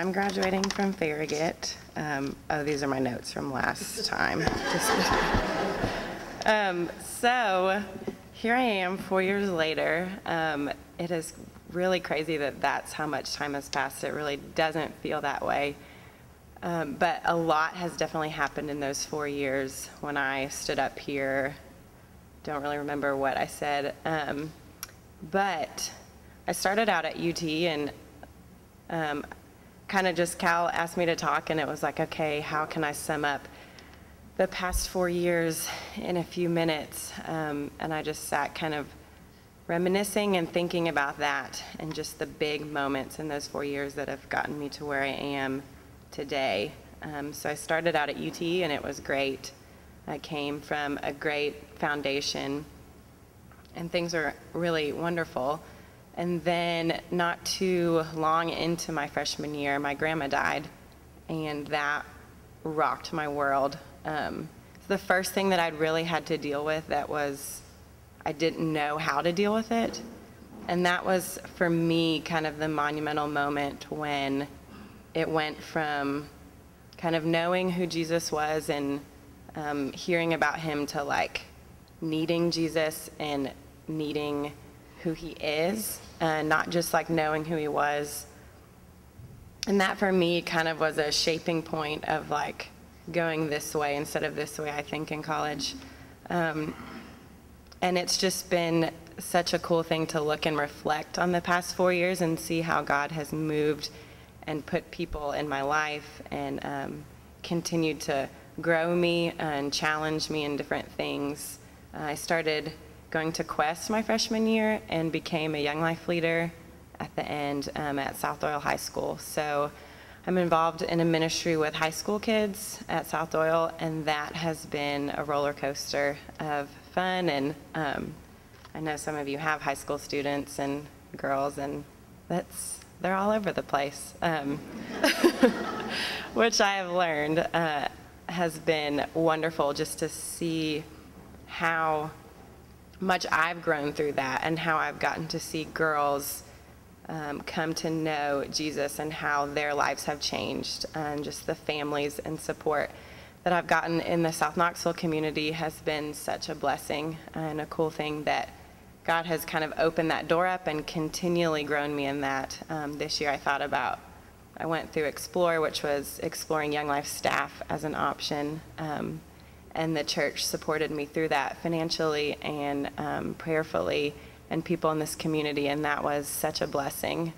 I'm graduating from Farragut. Oh, these are my notes from last time. So here I am 4 years later. It is really crazy that that's how much time has passed. It really doesn't feel that way. But a lot has definitely happened in those 4 years. When I stood up here, don't really remember what I said. But I started out at UT, and kind of just Cal asked me to talk, and it was like, okay, how can I sum up the past 4 years in a few minutes? And I just sat kind of reminiscing and thinking about that and just the big moments in those 4 years that have gotten me to where I am today. So I started out at UT, and it was great. I came from a great foundation, and things were really wonderful. And then not too long into my freshman year, my grandma died, and that rocked my world. The first thing that I'd really had to deal with that was I didn't know how to deal with it. And that was, for me, kind of the monumental moment when it went from kind of knowing who Jesus was and hearing about him to like needing Jesus and needing who he is, not just like knowing who he was. And that for me kind of was a shaping point of like going this way instead of this way, I think, in college. And it's just been such a cool thing to look and reflect on the past 4 years and see how God has moved and put people in my life and continued to grow me and challenge me in different things. I started going to Quest my freshman year and became a Young Life leader at the end at South Doyle High School. So I'm involved in a ministry with high school kids at South Doyle, and that has been a roller coaster of fun. And I know some of you have high school students and girls, and they're all over the place, which I have learned has been wonderful just to see how much I've grown through that and how I've gotten to see girls come to know Jesus and how their lives have changed, and just the families and support that I've gotten in the South Knoxville community has been such a blessing and a cool thing that God has kind of opened that door up and continually grown me in that. This year I went through Explore, which was exploring Young Life staff as an option. And the church supported me through that financially and prayerfully, and people in this community, and that was such a blessing.